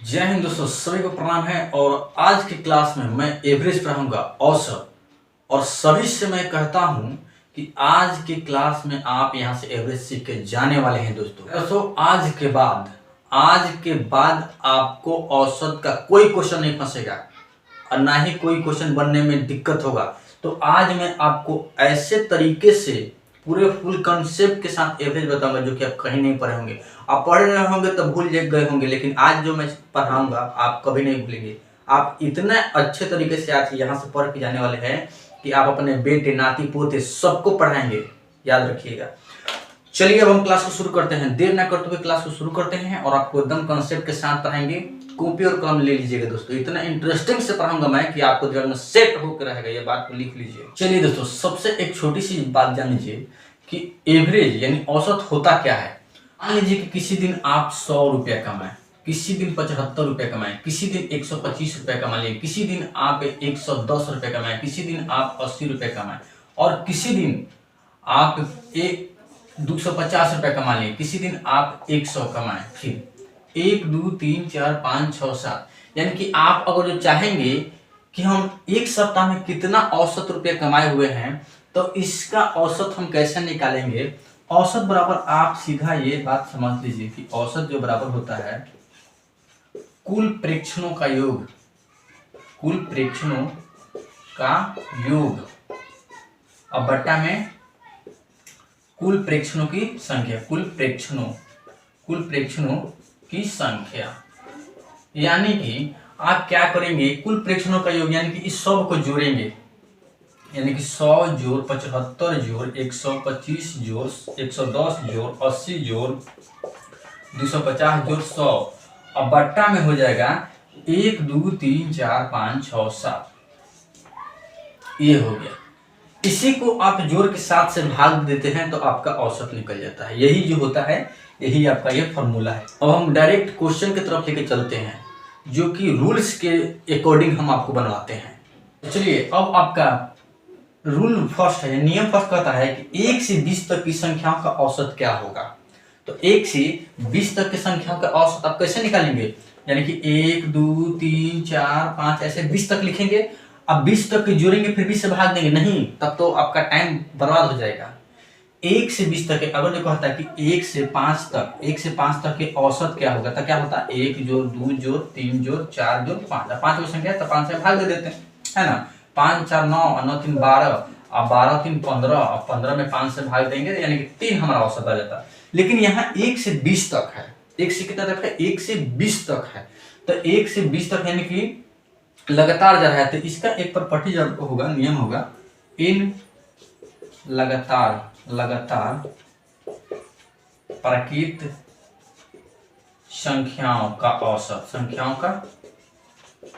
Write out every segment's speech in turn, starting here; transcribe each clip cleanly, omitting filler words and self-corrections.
जय हिंद दोस्तों, सभी को प्रणाम है। और आज की क्लास में मैं एवरेज पढ़ाऊंगा औसत। और सभी से मैं कहता हूं कि आज की क्लास में आप यहां से एवरेज सीख के जाने वाले हैं। दोस्तों आज के बाद आपको औसत का कोई क्वेश्चन नहीं फंसेगा और ना ही कोई क्वेश्चन बनने में दिक्कत होगा। तो आज मैं आपको ऐसे तरीके से पूरे फुल कंसेप्ट के साथ एवरेज बताऊंगा जो कि आप कहीं नहीं पढ़े होंगे। आप पढ़ रहे होंगे तो भूल गए होंगे, लेकिन आज जो मैं पढ़ाऊंगा आप कभी नहीं भूलेंगे। आप इतने अच्छे तरीके से आज यहाँ से पढ़ के जाने वाले हैं कि आप अपने बेटे नाती पोते सबको पढ़ाएंगे, याद रखिएगा। चलिए अब हम क्लास को शुरू करते हैं। देर ना करते हुए क्लास को शुरू करते हैं और आपको एकदम कंसेप्ट के साथ पढ़ाएंगे। कॉपी और कलम ले लीजिएगा दोस्तों, इतना इंटरेस्टिंग से पढ़ाऊंगा मैं कि आपको दिमाग में सेट होकर रहेगा। ये बात को लिख लीजिए। चलिए दोस्तों, सबसे एक छोटी सी बात जान लीजिए कि एवरेज यानी औसत होता क्या है। मान लीजिए कि किसी दिन आप 100 रुपया कमाए, किसी दिन 75 रुपया कमाए, किसी दिन 125 रुपया कमा लिए, किसी दिन आप 110 रुपया कमाए, किसी दिन आप 80 रुपया कमाए और किसी दिन आप 250 रुपया कमा लिए, किसी दिन आप 100 कमाए। फिर 1 2 3 4 5 6 7, यानी कि आप अगर जो चाहेंगे कि हम एक सप्ताह में कितना औसत रुपये कमाए हुए हैं तो इसका औसत हम कैसे निकालेंगे। औसत बराबर आप सीधा ये बात समझ लीजिए कि औसत जो बराबर होता है कुल प्रेक्षणों का योग, कुल प्रेक्षणों का योग अब बट्टा में कुल प्रेक्षणों की संख्या, कुल प्रेक्षणों की संख्या। यानी कि आप क्या करेंगे, कुल प्रेक्षणों का योग यानी कि इस सब को जोड़ेंगे, यानी कि 100 जोड़ 75 जोड़ 125 जोड़ 110 जोड़ 80 जोड़ 250 जोड़ 100 और बट्टा में हो जाएगा 1 2 3 4 5 6 7। ये हो गया। इसी को आप जोड़ के 7 से भाग देते हैं तो आपका औसत निकल जाता है। यही जो होता है, यही आपका ये फॉर्मूला है। अब हम डायरेक्ट क्वेश्चन की तरफ लेके चलते हैं जो कि रूल्स के अकॉर्डिंग हम आपको बनवाते हैं। तो चलिए अब आपका रूल फर्स्ट है, नियम फर्स्ट कहता है कि 1 से 20 तक की संख्याओं का औसत क्या होगा। तो 1 से 20 तक की संख्याओं का औसत आप कैसे निकालेंगे, यानी कि 1 2 3 4 5 ऐसे 20 तक लिखेंगे। अब 20 तक जोड़ेंगे फिर 20 से भाग देंगे नहीं, तब तो आपका टाइम बर्बाद हो जाएगा। 1 से 20 तक अगर जो कहता है कि 1 से 5 तक के औसत क्या होगा, तो क्या होता है 1 जोड़ 2 जोड़ 3 जोड़ 4 जोड़ 5। 5 की संख्या तो 5 से भाग दे देते हैं, है ना। 5 4 9 और 9 3 12 और 12 3 15 और 15 में 5 से भाग देंगे यानी कि 3 हमारा औसत आ जाता है। लेकिन यहाँ 1 से 20 तक है, 1 से कितना तक है, 1 से 20 तक है। तो 1 से 20 तक यानी कि लगातार जा रहा है, तो इसका एक प्रॉपर्टी होगा, नियम होगा, इन लगातार प्रकृत संख्याओं का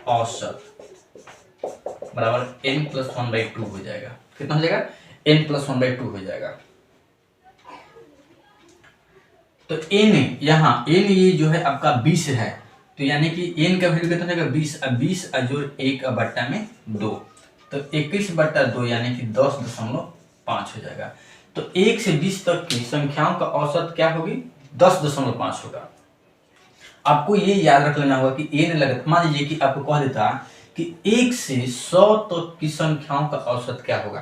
औसत बराबर n+1/2 हो जाएगा। कितना हो जाएगा, n+1/2 हो जाएगा। तो n यहाँ n ये जो है आपका 20 है, तो यानी कि n का वैल्यू कितना होगा 20। अब 20 जोड़ 1 बट्टा में 2, तो 21/2 यानी कि 10.5 हो जाएगा। तो 1 से 20 तक की संख्याओं का औसत क्या होगी, 10.5 होगा। आपको ये याद रख लेना होगा कि n लगता, मान लीजिए कि आपको कह देता कि 1 से 100 तक की संख्याओं का औसत क्या होगा,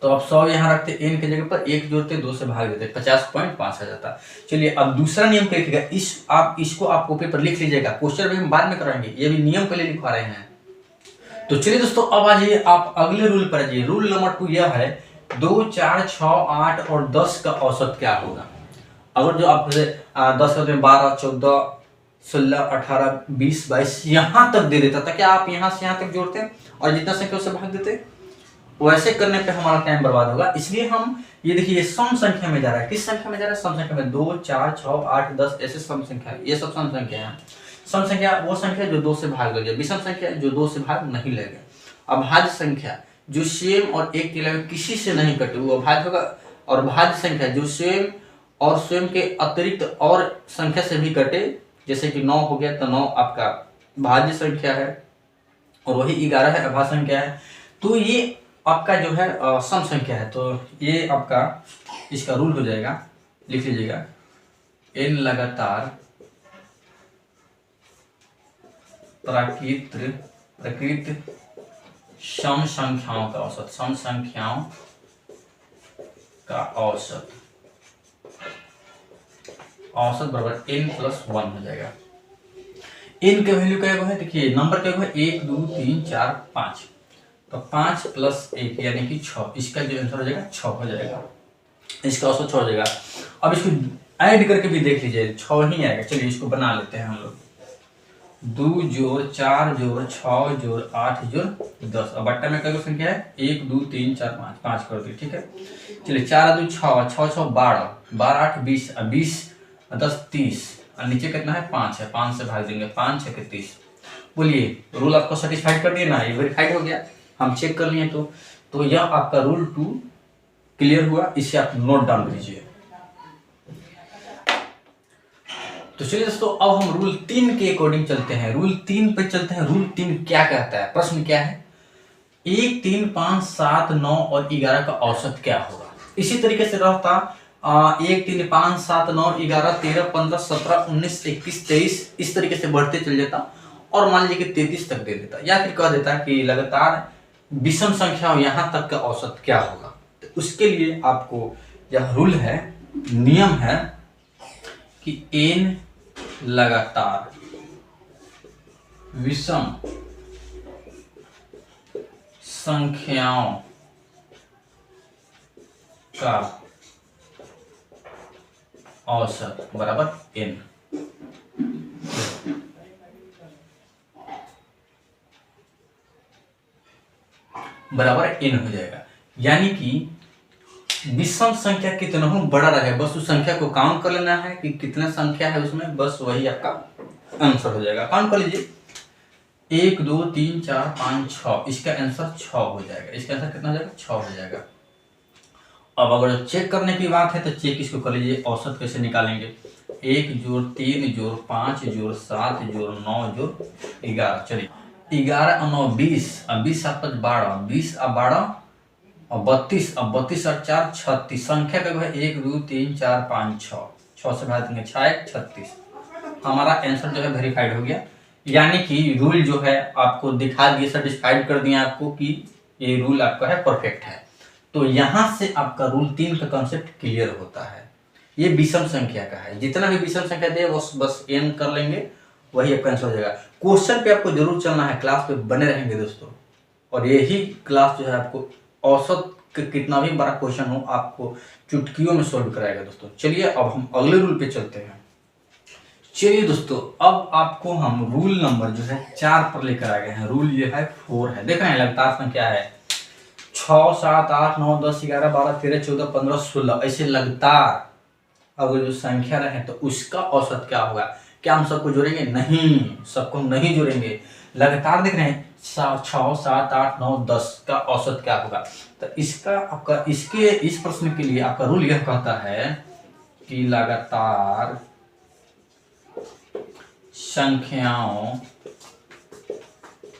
तो आप 100 यहाँ रखते n के जगह पर 1 जोड़ते 2 से भाग देते 50.5 आ जाता। चलिए अब दूसरा नियम क्या लिखिएगा, इसको आप कॉपी पर लिख लीजिएगा, क्वेश्चन भी हम बाद में कराएंगे, ये भी नियम पहले लिखवा रहे हैं। तो चलिए दोस्तों अब आ जाइए आप अगले रूल पर आ जाइए। रूल नंबर 2 यह है 2 4 6 8 और 10 का औसत क्या होगा। अगर जो आप 10 में 12 14 16 18 20 22 यहाँ तक दे देता था, क्या आप यहाँ से यहाँ तक जोड़ते और जितना संख्या उससे भाग देते, वैसे करने पे हमारा टाइम बर्बाद होगा। इसलिए हम ये देखिए सम संख्या में जा रहा है। किस संख्या में जा रहा है, सम संख्या में। 2 4 6 8 10 ऐसे सम संख्या, ये सब सम संख्या है। सम संख्या वो संख्या जो 2 से भाग लगे, विषम संख्या जो 2 से भाग नहीं लगे। अभाज्य संख्या जो सेम और 1 के अलावा किसी से नहीं कटे वो अभाज्य होगा, और भाज्य संख्या जो सेम और स्वयं के अतिरिक्त और संख्या से भी कटे, जैसे कि 9 हो गया तो 9 आपका भाज्य संख्या है और वही 11 है अभाज्य संख्या है। तो ये आपका जो है सम संख्या है। तो ये आपका इसका रूल हो जाएगा, लिख लीजिएगा, n लगातार प्रकृत सम संख्याओं का औसत, सम संख्याओं का औसत बराबर n+1 हो जाएगा। n का वैल्यू क्या है, देखिए नंबर क्या है 1 2 3 4 5, तो 5 + 1 यानी कि 6, इसका जो आंसर हो जाएगा 6 हो जाएगा, इसका औसत 6 हो जाएगा। अब इसको ऐड करके भी देख लीजिए 6 ही आएगा। चलिए इसको बना लेते हैं हम लोग, 2 जोड़ 4 जोड़ 6 जोड़ 8 जोड़ 10, अब बट्टा में क्या संख्या है 1 2 3 4 5, 5 कर दिए, ठीक है। चलिए 4 2 6 6 6 12 12 8 20 20 10 30, और नीचे कितना है 5 है, 5 से भाग देंगे, 5 6 के 30। बोलिए रूल आपको सेटिस्फाइड कर दिया ना, ये वेरीफाइड हो गया, हम चेक कर लिए। तो यह आपका रूल 2 क्लियर हुआ, इसे आप नोट डाउन कीजिए। तो चलिए दोस्तों अब हम रूल 3 के अकॉर्डिंग चलते हैं, रूल 3 पे चलते हैं। रूल 3 क्या कहता है, प्रश्न क्या है, 1 3 5 7 9 और 11 का औसत क्या होगा। इसी तरीके से रहता 1 3 5 7 9 11 13 15 17 19 21 23, इस तरीके से बढ़ते चल जाता, और मान लीजिए कि 33 तक दे देता, या फिर कह देता कि लगातार विषम संख्या यहां तक का औसत क्या होगा। तो उसके लिए आपको यह रूल है, नियम है कि n लगातार विषम संख्याओं का औसत बराबर n। बराबर n हो जाएगा, यानी कि विषम संख्या कितना हो बड़ा रहे, बस उस संख्या को काउंट कर लेना है कि कितना संख्या है उसमें, बस वही आपका आंसर हो जाएगा। काउंट कर लीजिए 1 2 3 4 5 6, इसका आंसर 6 हो जाएगा, इसका आंसर कितना हो जाएगा 6 हो जाएगा। अब अगर चेक करने की बात है तो चेक इसको कर लीजिए, औसत कैसे निकालेंगे, 1 जोड़ 3 जोड़ 5 जोड़ 7 जोड़ 9 जोड़ 11, चलिए 11 और 9 20, अब 20 7 5 12, 20 और 12 और 32, अब 32 और 4 36, संख्या का है 1 2 3 4 5 6, 6 से भाग देंगे 6 1 36, हमारा आंसर जो है वेरीफाइड हो गया। यानी कि रूल जो है आपको दिखा दिए, सेटिस्फाइड कर दिया आपको कि ये रूल आपका है परफेक्ट है। तो यहां से आपका रूल 3 का कॉन्सेप्ट क्लियर होता है। ये विषम संख्या का है, जितना भी विषम संख्या दे बस n कर लेंगे, वही आपका आंसर हो जाएगा। क्वेश्चन पे आपको जरूर चलना है, क्लास पे बने रहेंगे दोस्तों, और यही क्लास जो है आपको औसत कितना भी बड़ा क्वेश्चन हो आपको चुटकियों में सॉल्व कराएगा दोस्तों। चलिए अब हम अगले रूल पे चलते हैं। चलिए दोस्तों अब आपको हम रूल नंबर जो है 4 पर लेकर आ गए हैं। रूल ये है 4 है, देख रहे हैं लगातार संख्या है 6 7 8 9 10 11 12 13 14 15 16, ऐसे लगातार अगर जो संख्या रहे तो उसका औसत क्या होगा। क्या हम सबको जोड़ेंगे? नहीं, सबको हम नहीं जोड़ेंगे। लगातार देख रहे हैं 6 7 8 9 10 का औसत क्या होगा। तो इसका आपका इस प्रश्न के लिए आपका रूल यह कहता है कि लगातार संख्याओं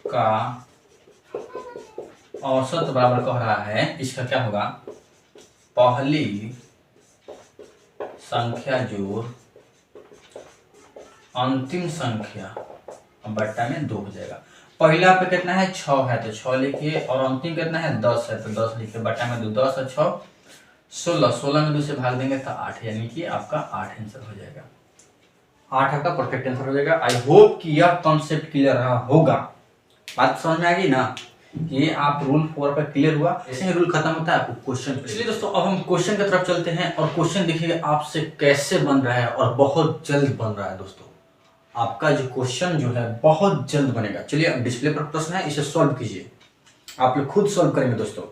का औसत बराबर कह रहा है, इसका क्या होगा, पहली संख्या जोड़ अंतिम संख्या बट्टा में 2 हो जाएगा। पहला पे कितना है 6 है तो 6 लिखिए, और अंतिम कितना है 10 है तो 10 लिखिए, बट्टा में 2, 10 और 6 16, 16 में 2 से भाग देंगे तो 8, यानी कि आपका 8 आंसर हो जाएगा। 8 आपका परफेक्ट आंसर हो जाएगा। आई होप कि यह कॉन्सेप्ट क्लियर रहा होगा। बात समझ में आ गई ना, ये आप रूल 4 पर क्लियर हुआ। ऐसे ही रूल खत्म होता है, आपको क्वेश्चन। चलिए दोस्तों अब हम क्वेश्चन की तरफ चलते हैं, और क्वेश्चन देखिए आपसे कैसे बन रहा है, और बहुत जल्द बन रहा है दोस्तों। आपका जो क्वेश्चन जो है बहुत जल्द बनेगा। चलिए अब डिस्प्ले पर प्रश्न है, इसे सॉल्व कीजिए, आप लोग खुद सॉल्व करेंगे दोस्तों।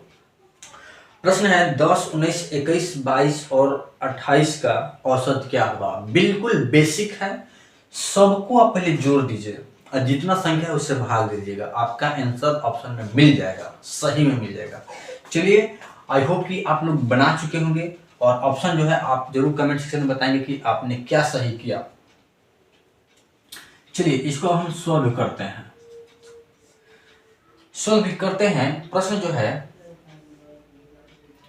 प्रश्न है 10 19 21 22 और 28 का औसत क्या होगा। बिल्कुल बेसिक है, सबको आप पहले जोड़ दीजिए और जितना संख्या है उससे भाग दीजिएगा, आपका आंसर ऑप्शन में मिल जाएगा, सही में मिल जाएगा। चलिए आई होप कि आप लोग बना चुके होंगे, और ऑप्शन जो है आप जरूर कमेंट सेक्शन में बताएंगे कि आपने क्या सही किया। चलिए इसको हम सॉल्व करते हैं। प्रश्न जो है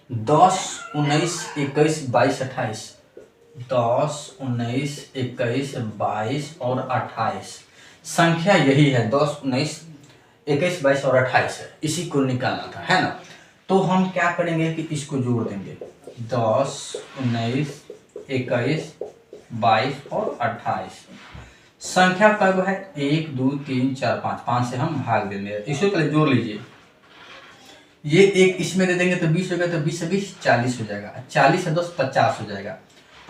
10 19 21 22 28, 10 19 21 22 और 28, संख्या यही है 10, 19, 21, 22 और 28 है, इसी को निकालना था, है ना। तो हम क्या करेंगे कि इसको जोड़ देंगे 10, 19, 21, 22 और 28। संख्या कब है 1, 2, 3, 4, 5, 5 से हम भाग देंगे। इसको पहले जोड़ लीजिए, ये एक इसमें दे देंगे तो 20 हो गया, तो 20 से 20 40 हो जाएगा, 40 से 10 50 हो जाएगा।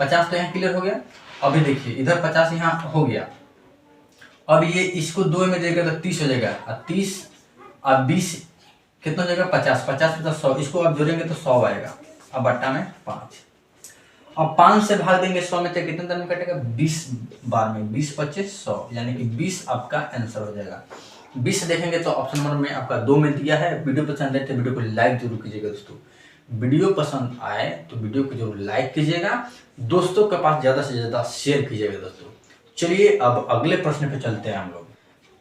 50 तो यहाँ क्लियर हो गया। अभी देखिए इधर 50 यहाँ हो गया। अब ये इसको 2 में देगा तो 30 हो जाएगा, और 30 और 20 कितना हो जाएगा 50, 50 में 100, इसको आप जोड़ेंगे तो 100 आएगा। अब बट्टा में 5, अब 5 से भाग देंगे 100 में, तो कितने दिन में कटेगा 20 बार में, 20, 25, 100, यानी कि 20 आपका आंसर हो जाएगा। 20 देखेंगे तो ऑप्शन नंबर में आपका 2 में दिया है। वीडियो पसंद आए तो वीडियो को लाइक जरूर कीजिएगा दोस्तों। वीडियो पसंद आए तो वीडियो को जरूर लाइक कीजिएगा, दोस्तों के पास ज्यादा से ज्यादा शेयर कीजिएगा दोस्तों। चलिए अब अगले प्रश्न पे चलते हैं हम लोग।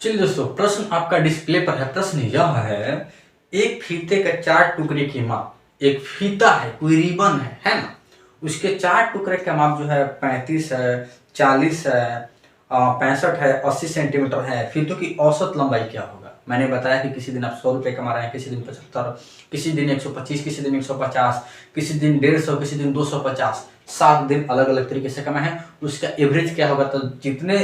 चलिए दोस्तों, प्रश्न आपका डिस्प्ले पर है। प्रश्न यह है, एक फीते का 4 टुकड़े की माप, एक फीता है, कोई रिबन है ना, उसके 4 टुकड़े का माप जो है 35 है, 40 है, 65 है, 80 सेंटीमीटर है। फीतों की औसत लंबाई क्या होगा? मैंने बताया कि किसी दिन आप 100 रुपये कमा रहे हैं, किसी दिन 75, किसी दिन 125, किसी दिन 150, किसी दिन 150, किसी दिन 250, 7 दिन अलग अलग तरीके से कमाए हैं। उसका एवरेज क्या होगा? तो जितने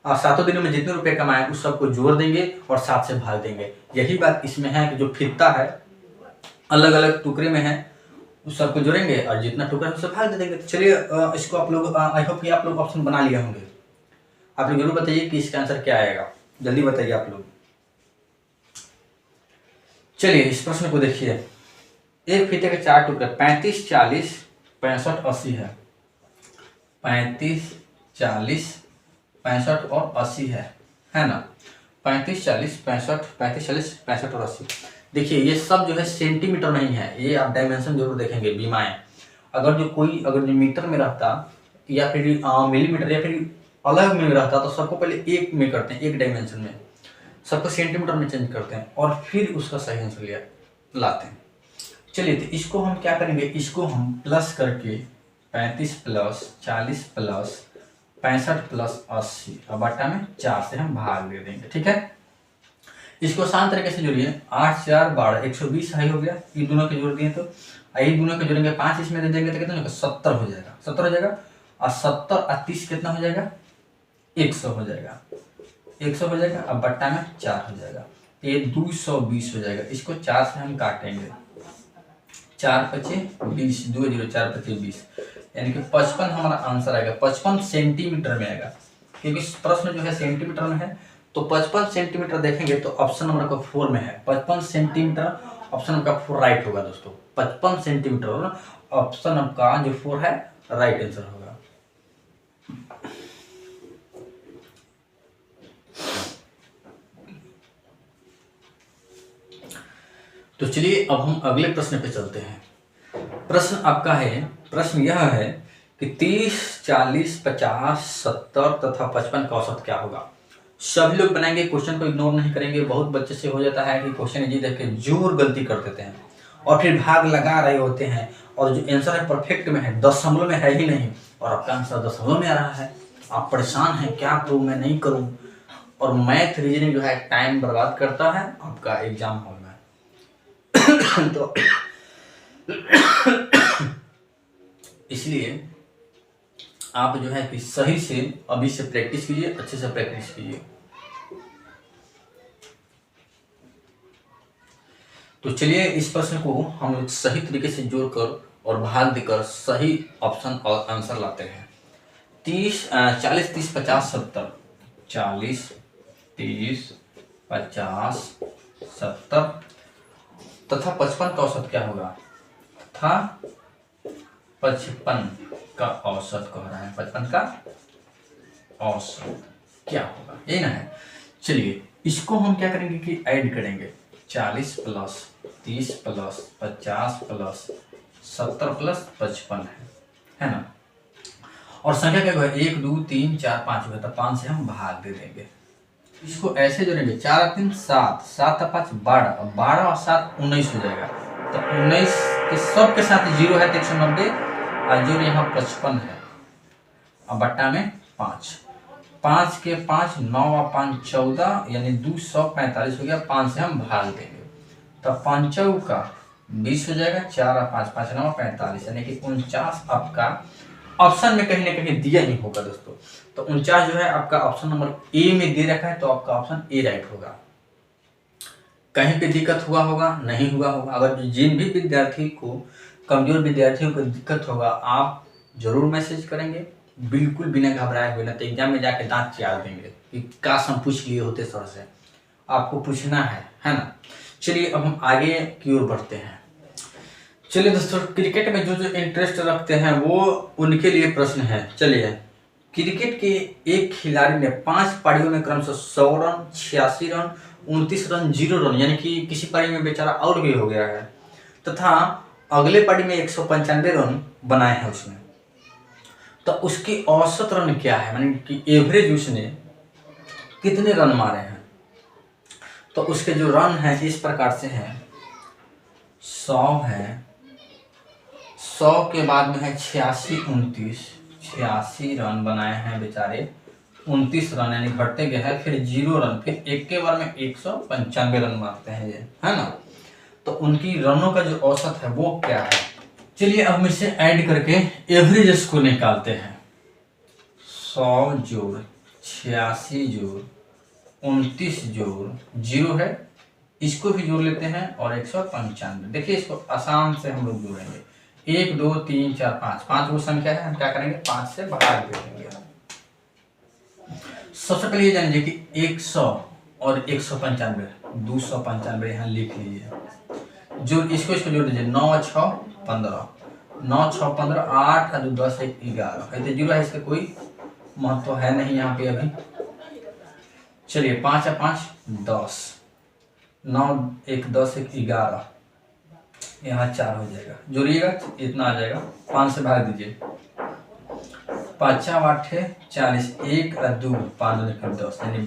7 दिनों में जितने रुपए कमाए उस सबको जोड़ देंगे और 7 से भाग देंगे। यही बात इसमें है कि जो फीता है अलग अलग टुकड़े में है, उस सबको जोड़ेंगे और जितना टुकड़ा है उससे भाग दे देंगे। तो चलिए इसको आप लोग, आई होप कि आप लोग ऑप्शन बना लिए होंगे। आप लोग जरूर बताइए कि इसका आंसर क्या आएगा, जल्दी बताइए आप लोग। चलिए इस प्रश्न को देखिए, एक फीते के 4 टुकड़े 35, 40, 65, 80 है। 35, 40, 65 और 80 है ना। 35, 40, 65, 35, 40, 65 और 80। देखिए ये सब जो है सेंटीमीटर नहीं है, ये आप डायमेंशन जरूर देखेंगे बीमाएं। अगर जो मीटर में रहता या फिर मिलीमीटर या फिर अलग में रहता तो सबको पहले एक में करते हैं, एक डायमेंशन में, सबको सेंटीमीटर में चेंज करते हैं और फिर उसका सही आंसर लाते हैं। चलिए तो इसको हम क्या करेंगे, इसको हम प्लस करके 35 प्लस 40 प्लस 65 प्लस 80 और बट्टा में 4 से हम भाग दे देंगे, ठीक है। इसको आसान तरीके से जोड़िए, 8, 4, 12, 120 हाई हो गया। ये दोनों के जोड़ दिए तो ये दोनों के जोड़ेंगे, 5 इसमें दे देंगे तो कितना होगा 70 हो जाएगा, 70 हो जाएगा। और 70 और 30 कितना हो जाएगा 100 हो जाएगा, 100 हो जाएगा। अब बट्टा में 4 हो जाएगा, ये 220 हो जाएगा। इसको 4 से हम काटेंगे, 4 पचे 20, 2 0 4 पचे 20, यानी कि 55 हमारा आंसर आएगा। 55 सेंटीमीटर में आएगा, क्योंकि प्रश्न जो है सेंटीमीटर में है। तो 55 सेंटीमीटर देखेंगे तो ऑप्शन नंबर का 4 में है। 55 सेंटीमीटर ऑप्शन नंबर का 4 राइट होगा दोस्तों। 55 सेंटीमीटर ऑप्शन नंबर का जो 4 है राइट आंसर होगा। तो चलिए अब हम अगले प्रश्न पे चलते हैं। प्रश्न आपका है, प्रश्न यह है कि 30, 40, 50, 70 तथा 55 का औसत क्या होगा। सभी लोग बनाएंगे, क्वेश्चन को इग्नोर नहीं करेंगे। बहुत बच्चे से हो जाता है कि क्वेश्चन इजी देख के जोर गलती कर देते हैं और फिर भाग लगा रहे होते हैं और जो आंसर है परफेक्ट में है, दशमलव में है ही नहीं, और आपका आंसर दशमलव में आ रहा है। आप परेशान हैं, क्या करूँ मैं नहीं करूँ। और मैथ रीजनिंग जो है टाइम बर्बाद करता है आपका एग्जाम हॉल में। तो इसलिए आप जो है कि सही से अभी से प्रैक्टिस कीजिए, अच्छे से प्रैक्टिस कीजिए। तो चलिए इस प्रश्न को हम लोग सही तरीके से जोड़कर और भाग देकर सही ऑप्शन और आंसर लाते हैं। 40, 30, 50, 70, 40, 30, 50, 70 तथा 55 का औसत क्या होगा, तथा 55 का औसत कह रहा है, 55 का औसत क्या होगा, यही ना है। चलिए इसको हम क्या करेंगे कि ऐड करेंगे, 40 प्लस 30 प्लस 50 प्लस 70 प्लस 55 है ना। और संख्या क्या होगा 1, 2, 3, 4, 5 होगा, तो 5 से हम भाग दे देंगे। इसको ऐसे जोड़ेंगे, 4 और 3 7, 7 और 5 12, 12 और 7 19 हो जाएगा। तो 19 के सब के साथ 0 है तो 190 और 0 यहाँ 55 है और बट्टा में 5, 5 के 5 9 और 5 14 यानी 245 हो गया। 5 से हम भाग देंगे तो 5 का 20 हो जाएगा। 4 और 5 5 9 45 यानी कि 49 आपका ऑप्शन में कहीं ना कहीं दिया ही होगा दोस्तों। तो 49 जो है आपका ऑप्शन नंबर ए में दे रखा है, तो आपका ऑप्शन ए राइट होगा। कहीं पे दिक्कत हुआ होगा, नहीं हुआ होगा। अगर जिन भी विद्यार्थी को, कमजोर विद्यार्थियों को दिक्कत होगा, आप जरूर मैसेज करेंगे, बिल्कुल बिना घबराए हुए। ना तो एग्जाम में जाके दांत चियार देंगे कि काश हम पूछ लिए होते सर से। आपको पूछना है ना। चलिए अब हम आगे की ओर बढ़ते हैं। चलिए दोस्तों, क्रिकेट में जो जो इंटरेस्ट रखते हैं वो उनके लिए प्रश्न है। चलिए, क्रिकेट के एक खिलाड़ी ने 5 पारियों में क्रमशः 100 रन, 86 रन, 29 रन, 0 रन यानी कि किसी पारी में बेचारा आउट भी हो गया है, तथा अगले पारी में 195 रन बनाए हैं उसने। तो उसकी औसत रन क्या है, यानी कि एवरेज उसने कितने रन मारे हैं। तो उसके जो रन है इस प्रकार से हैं, 100 है, 100 के बाद में है 86 29, 86 रन बनाए हैं बेचारे, 29 रन यानी घटते गए हैं, फिर 0 रन, फिर एक के बार में 195 रन मारते हैं ये, है ना। तो उनकी रनों का जो औसत है वो क्या है। चलिए अब हम इसे ऐड करके एवरेज को निकालते हैं। 100 जोड़ 86 जोड़ 29 जोड़ 0 है, इसको भी जोड़ लेते हैं और 195। देखिए इसको आसान से हम लोग जोड़ेंगे। 1 2 3 4 5, 5 वो संख्या है, हम क्या करेंगे 5 से भाग देंगे। सबसे पहले ये जान लीजिए कि 100 और 195, 295 यहाँ लिख लीजिए। जो इसको जोड़ दीजिए, 9 6 15, 9 6 15, 8 और 2 10 1 11, कहते 0 है, इसका कोई महत्व है नहीं यहाँ पे अभी। चलिए 5 और 5 10, 9 1 10 1 11, यहाँ 4 हो जाएगा, जोड़िएगा इतना आ जाएगा। 5 से भाग दीजिए, 5 8 40, 1 और 2 5 10 यानी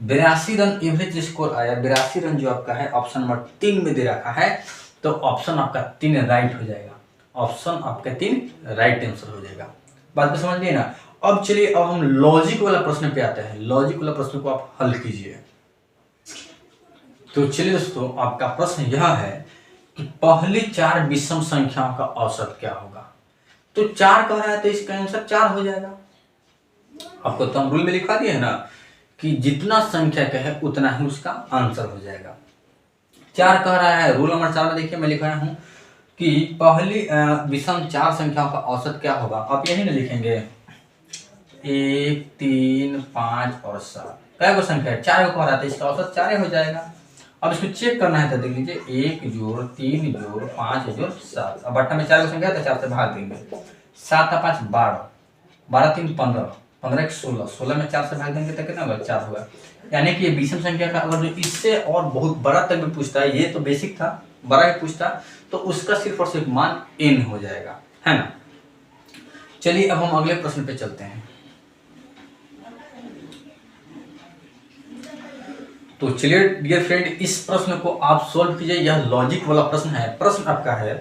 82 रन एवरेज स्कोर आया। 82 रन जो आपका है ऑप्शन नंबर 3 में दे रखा है, तो ऑप्शन आपका 3 राइट हो जाएगा। ऑप्शन आपका 3 राइट आंसर हो जाएगा। बात को समझ लिए ना। अब चलिए अब हम लॉजिक वाला प्रश्न पे आते हैं। लॉजिक वाला प्रश्न को आप हल कीजिए। तो चलिए दोस्तों, आपका प्रश्न यह है कि पहली 4 विषम संख्याओं का औसत क्या होगा। तो 4 कह रहा है तो इसका आंसर 4 हो जाएगा। आपको तो हम रूल में लिखा दिए है ना कि जितना संख्या का है उतना ही उसका आंसर हो जाएगा। 4 कह रहा है, रूल नंबर 4 में देखिए मैं लिखाया हूं कि पहली विषम 4 संख्याओं का औसत क्या होगा। आप यही ना लिखेंगे 1 3 5 और 7, क्या संख्या है 4 को कह रहा था, इसका औसत 4 हो जाएगा। अब इसको चेक करना है तो देख लीजिए 1 जोड़ 3 जोड़ 5 जोड़ 7। अब बट्टा में 4 की संख्या है तो 4 से भाग देंगे। 7 और 5 12, 12 3 15, 15 16, 16 में 4 से भाग देंगे तो कितना होगा 4 होगा। यानी कि ये विषम संख्या का अगर जो इससे और बहुत बड़ा तक भी पूछता है, ये तो बेसिक था, बड़ा भी पूछता तो उसका सिर्फ और सिर्फ मान n हो जाएगा, है ना। चलिए अब हम अगले प्रश्न पे चलते हैं। तो चलिए डियर फ्रेंड, इस प्रश्न को आप सॉल्व कीजिए। यह लॉजिक वाला प्रश्न है। प्रश्न आपका है,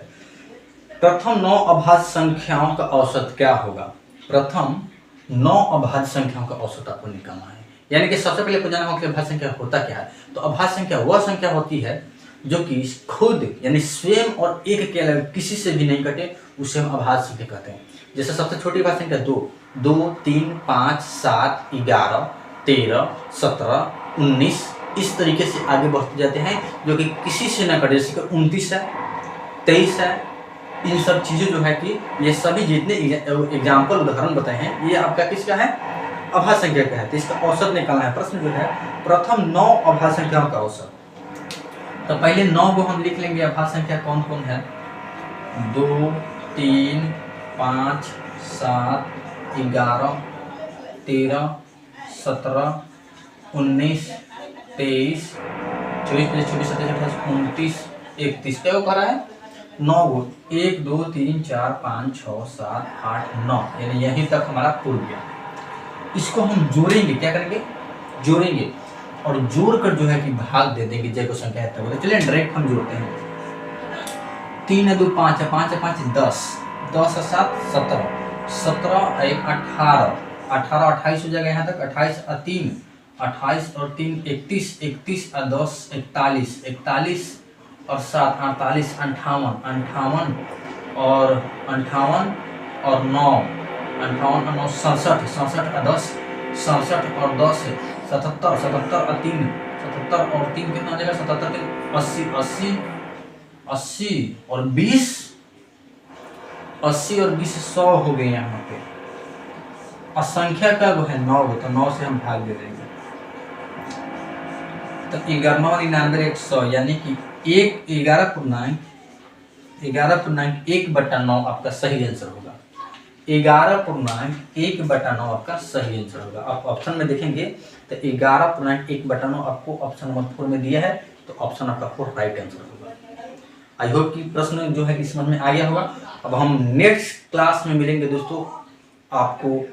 प्रथम 9 अभाज्य संख्याओं का औसत क्या होगा। प्रथम 9 अभाज्य संख्याओं का औसत आपको निकालना है। यानी कि सबसे पहले आपको जानना होगा कि अभाज्य संख्या होता क्या है। तो अभाज्य संख्या वह संख्या होती है जो कि खुद यानी स्वयं और एक के अलावा किसी से भी नहीं कटे, उसे हम अभाज्य संख्या कहते हैं। जैसे सबसे छोटी अभाज्य संख्या 2, 2 3 5 7 11 13 17 19, इस तरीके से आगे बढ़ते जाते हैं जो कि किसी से न कटे। जैसे 29 है, 23 है, इन सब चीज़ें जो है कि ये सभी जितने एग्जाम्पल उदाहरण बताए हैं ये आपका किसका है, अभाज्य संख्या का है। तो इसका औसत निकालना है। प्रश्न जो है प्रथम 9 अभाज्य संख्याओं का औसत। तो पहले 9 को हम लिख लेंगे। अभाज्य संख्या कौन कौन है, 2 3 5 7 11 13 17 19 23 24 25 26 27 28 29 31। क्या कह रहा है 9 गो, 1 2 3 4 5 6 7 8 9, यानी यहीं तक हमारा पूर गया। इसको हम जोड़ेंगे, क्या करेंगे जोड़ेंगे, और जोड़ कर जो है कि भाग दे देंगे जय को संख्या है तब। चलिए डायरेक्ट हम जोड़ते हैं। 3 2 5 5 5 10, 10 7 17, 17 1 18, 18 28 हो जाएगा यहाँ तक, 28 और 3 28 और 3 31 31 और 10 41 41 और 7 48 58 58 और 58 और 9 58 और 9 67 67 और 10 67 और 10 77 77 और 3 77 और 3 कितना हो जाएगा, 77 3 80 80 80 और 20 80 और 20 100 हो गए यहाँ पे। और संख्या का वो है 9, तो 9 से हम भाग दे देंगे, तो 1199 यानी कि 11.1/9 आपका सही आंसर होगा। 11.1/9 आपका सही आंसर होगा। आप ऑप्शन में देखेंगे तो 11.1/9 आपको ऑप्शन नंबर 4 में दिया है, तो ऑप्शन आपका 4 राइट आंसर होगा। आई होप कि प्रश्न जो है कि समझ में आ गया होगा। अब हम नेक्स्ट क्लास में मिलेंगे दोस्तों, आपको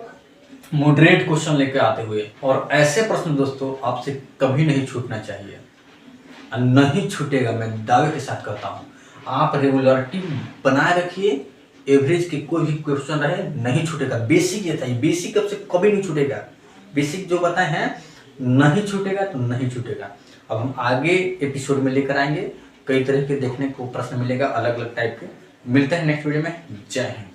मॉडरेट क्वेश्चन लेकर आते हुए, और ऐसे प्रश्न दोस्तों आपसे कभी नहीं छूटना चाहिए, नहीं छूटेगा, मैं दावे के साथ कहता हूँ। आप रेगुलरिटी बनाए रखिए, एवरेज के कोई भी क्वेश्चन रहे नहीं छूटेगा। बेसिक ये था, बेसिक अब से कभी नहीं छूटेगा, बेसिक जो बताए हैं नहीं छूटेगा तो नहीं छूटेगा। अब हम आगे एपिसोड में लेकर आएंगे, कई तरह के देखने को प्रश्न मिलेगा, अलग अलग टाइप के। मिलते हैं नेक्स्ट वीडियो में। जय हिंद।